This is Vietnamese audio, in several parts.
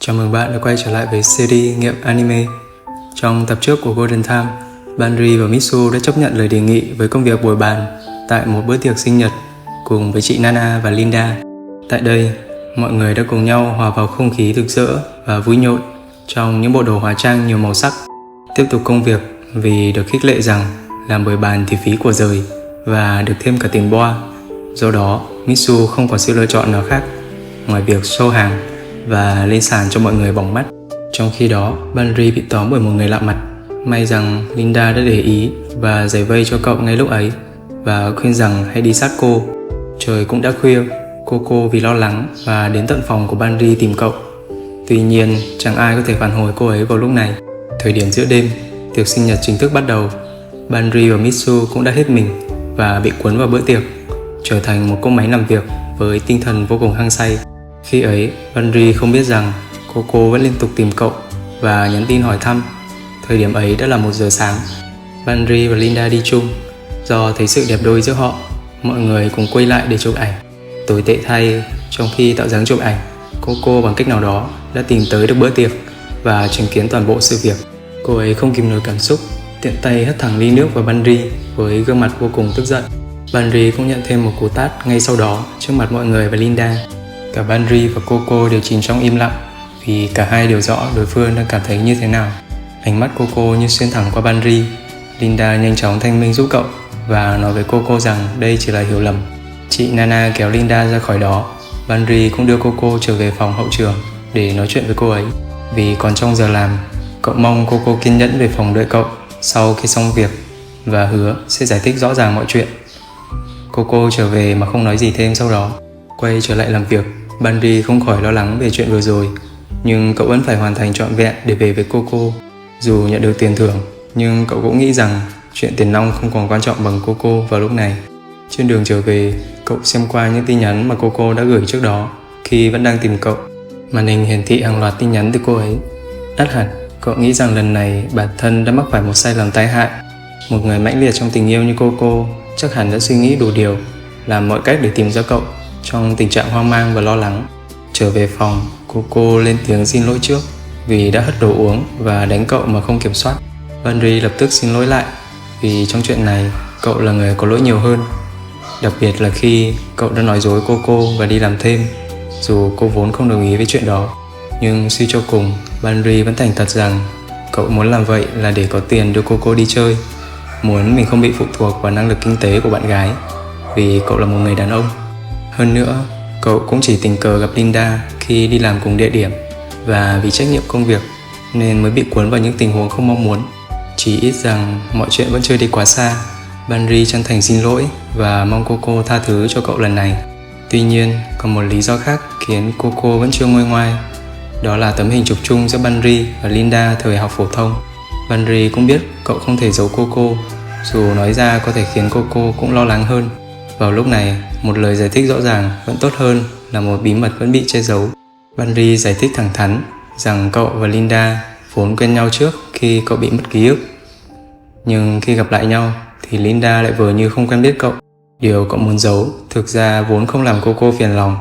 Chào mừng bạn đã quay trở lại với series nghiệm anime. Trong tập trước của Golden Time, Banri và Mitsu đã chấp nhận lời đề nghị với công việc bồi bàn tại một bữa tiệc sinh nhật cùng với chị Nana và Linda. Tại đây, mọi người đã cùng nhau hòa vào không khí rực rỡ và vui nhộn trong những bộ đồ hóa trang nhiều màu sắc. Tiếp tục công việc vì được khích lệ rằng làm bồi bàn thì phí của rời và được thêm cả tiền boa. Do đó, Mitsu không có sự lựa chọn nào khác ngoài việc show hàng và lên sàn cho mọi người bỏng mắt. Trong khi đó, Banri bị tóm bởi một người lạ mặt. May rằng Linda đã để ý và giải vây cho cậu ngay lúc ấy và khuyên rằng hãy đi sát cô. Trời cũng đã khuya, Coco vì lo lắng và đến tận phòng của Banri tìm cậu. Tuy nhiên, chẳng ai có thể phản hồi cô ấy vào lúc này. Thời điểm giữa đêm, tiệc sinh nhật chính thức bắt đầu. Banri và Mitsu cũng đã hết mình và bị cuốn vào bữa tiệc, trở thành một cỗ máy làm việc với tinh thần vô cùng hăng say. Khi ấy, Banri không biết rằng Coco vẫn liên tục tìm cậu và nhắn tin hỏi thăm. Thời điểm ấy đã là 1 giờ sáng. Banri và Linda đi chung. Do thấy sự đẹp đôi giữa họ, mọi người cùng quay lại để chụp ảnh. Tồi tệ thay, trong khi tạo dáng chụp ảnh, Coco bằng cách nào đó đã tìm tới được bữa tiệc và chứng kiến toàn bộ sự việc. Cô ấy không kìm nổi cảm xúc, tiện tay hất thẳng ly nước vào Banri với gương mặt vô cùng tức giận. Banri cũng nhận thêm một cú tát ngay sau đó trước mặt mọi người và Linda. Cả Banri và Coco đều chìm trong im lặng vì cả hai đều rõ đối phương đang cảm thấy như thế nào. Ánh mắt Coco như xuyên thẳng qua Banri. Linda nhanh chóng thanh minh giúp cậu và nói với Coco rằng đây chỉ là hiểu lầm. Chị Nana kéo Linda ra khỏi đó. Banri cũng đưa Coco trở về phòng hậu trường để nói chuyện với cô ấy. Vì còn trong giờ làm, cậu mong Coco kiên nhẫn về phòng đợi cậu sau khi xong việc và hứa sẽ giải thích rõ ràng mọi chuyện. Coco trở về mà không nói gì thêm sau đó. Quay trở lại làm việc, Banri không khỏi lo lắng về chuyện vừa rồi, nhưng cậu vẫn phải hoàn thành trọn vẹn để về với Coco. Dù nhận được tiền thưởng, nhưng cậu cũng nghĩ rằng chuyện tiền nong không còn quan trọng bằng Coco vào lúc này. Trên đường trở về, cậu xem qua những tin nhắn mà Coco đã gửi trước đó khi vẫn đang tìm cậu. Màn hình hiển thị hàng loạt tin nhắn từ cô ấy. Ắt hẳn, cậu nghĩ rằng lần này bản thân đã mắc phải một sai lầm tai hại. Một người mãnh liệt trong tình yêu như Coco chắc hẳn đã suy nghĩ đủ điều, làm mọi cách để tìm ra cậu trong tình trạng hoang mang và lo lắng. Trở về phòng, Coco lên tiếng xin lỗi trước vì đã hất đồ uống và đánh cậu mà không kiểm soát. Banri lập tức xin lỗi lại vì trong chuyện này cậu là người có lỗi nhiều hơn, đặc biệt là khi cậu đã nói dối Coco và đi làm thêm, dù cô vốn không đồng ý với chuyện đó. Nhưng suy cho cùng, Banri vẫn thành thật rằng cậu muốn làm vậy là để có tiền đưa Coco đi chơi, muốn mình không bị phụ thuộc vào năng lực kinh tế của bạn gái vì cậu là một người đàn ông. Hơn nữa, cậu cũng chỉ tình cờ gặp Linda khi đi làm cùng địa điểm và vì trách nhiệm công việc nên mới bị cuốn vào những tình huống không mong muốn. Chỉ ít rằng mọi chuyện vẫn chưa đi quá xa. Banri chân thành xin lỗi và mong Coco tha thứ cho cậu lần này. Tuy nhiên, còn một lý do khác khiến Coco vẫn chưa nguôi ngoai. Đó là tấm hình chụp chung giữa Banri và Linda thời học phổ thông. Banri cũng biết cậu không thể giấu Coco, dù nói ra có thể khiến Coco cũng lo lắng hơn. Vào lúc này, một lời giải thích rõ ràng vẫn tốt hơn là một bí mật vẫn bị che giấu. Banri giải thích thẳng thắn rằng cậu và Linda vốn quen nhau trước khi cậu bị mất ký ức. Nhưng khi gặp lại nhau thì Linda lại vừa như không quen biết cậu. Điều cậu muốn giấu thực ra vốn không làm Coco phiền lòng,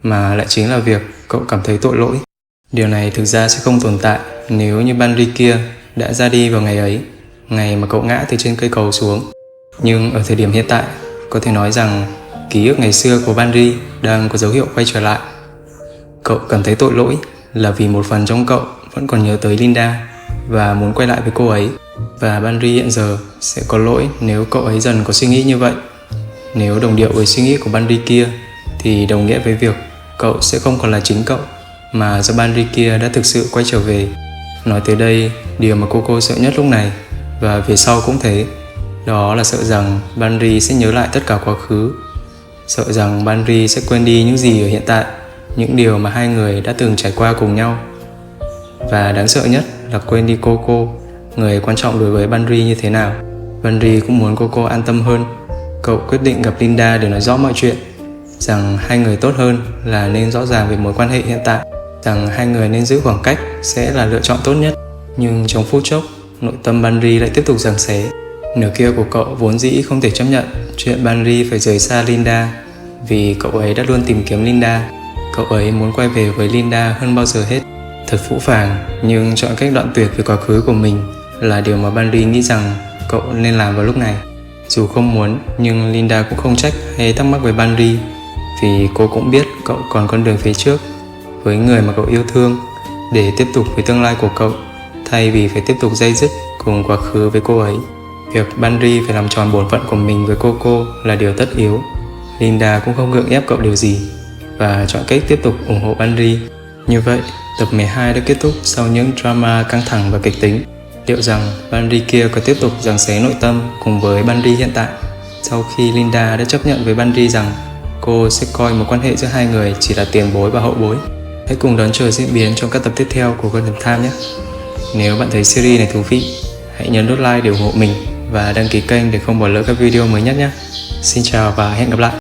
mà lại chính là việc cậu cảm thấy tội lỗi. Điều này thực ra sẽ không tồn tại nếu như Banri kia đã ra đi vào ngày ấy, ngày mà cậu ngã từ trên cây cầu xuống. Nhưng ở thời điểm hiện tại, có thể nói rằng ký ức ngày xưa của Banri đang có dấu hiệu quay trở lại. Cậu cảm thấy tội lỗi là vì một phần trong cậu vẫn còn nhớ tới Linda và muốn quay lại với cô ấy. Và Banri hiện giờ sẽ có lỗi nếu cậu ấy dần có suy nghĩ như vậy. Nếu đồng điệu với suy nghĩ của Banri kia thì đồng nghĩa với việc cậu sẽ không còn là chính cậu, mà do Banri kia đã thực sự quay trở về. Nói tới đây, điều mà Coco sợ nhất lúc này và về sau cũng thế, đó là sợ rằng Banri sẽ nhớ lại tất cả quá khứ, sợ rằng Banri sẽ quên đi những gì ở hiện tại, những điều mà hai người đã từng trải qua cùng nhau. Và đáng sợ nhất là quên đi Coco, người quan trọng đối với Banri như thế nào. Banri cũng muốn Coco an tâm hơn. Cậu quyết định gặp Linda để nói rõ mọi chuyện, rằng hai người tốt hơn là nên rõ ràng về mối quan hệ hiện tại, rằng hai người nên giữ khoảng cách sẽ là lựa chọn tốt nhất. Nhưng trong phút chốc, nội tâm Banri lại tiếp tục giằng xé. Nửa kia của cậu vốn dĩ không thể chấp nhận chuyện Banri phải rời xa Linda, vì cậu ấy đã luôn tìm kiếm Linda. Cậu ấy muốn quay về với Linda hơn bao giờ hết. thật phũ phàng, nhưng chọn cách đoạn tuyệt với quá khứ của mình là điều mà Banri nghĩ rằng cậu nên làm vào lúc này. Dù không muốn, nhưng Linda cũng không trách hay thắc mắc với Banri, vì cô cũng biết cậu còn con đường phía trước với người mà cậu yêu thương để tiếp tục với tương lai của cậu, thay vì phải tiếp tục day dứt cùng quá khứ với cô ấy. Việc Banri phải làm tròn bổn phận của mình với Coco là điều tất yếu. Linda cũng không gượng ép cậu điều gì và chọn cách tiếp tục ủng hộ Banri. Như vậy, tập 12 đã kết thúc sau những drama căng thẳng và kịch tính. Liệu rằng Banri kia có tiếp tục giằng xé nội tâm cùng với Banri hiện tại, sau khi Linda đã chấp nhận với Banri rằng cô sẽ coi mối quan hệ giữa hai người chỉ là tiền bối và hậu bối? Hãy cùng đón chờ diễn biến trong các tập tiếp theo của Golden Time nhé! Nếu bạn thấy series này thú vị, hãy nhấn nút like để ủng hộ mình và đăng ký kênh để không bỏ lỡ các video mới nhất nhé! Xin chào và hẹn gặp lại!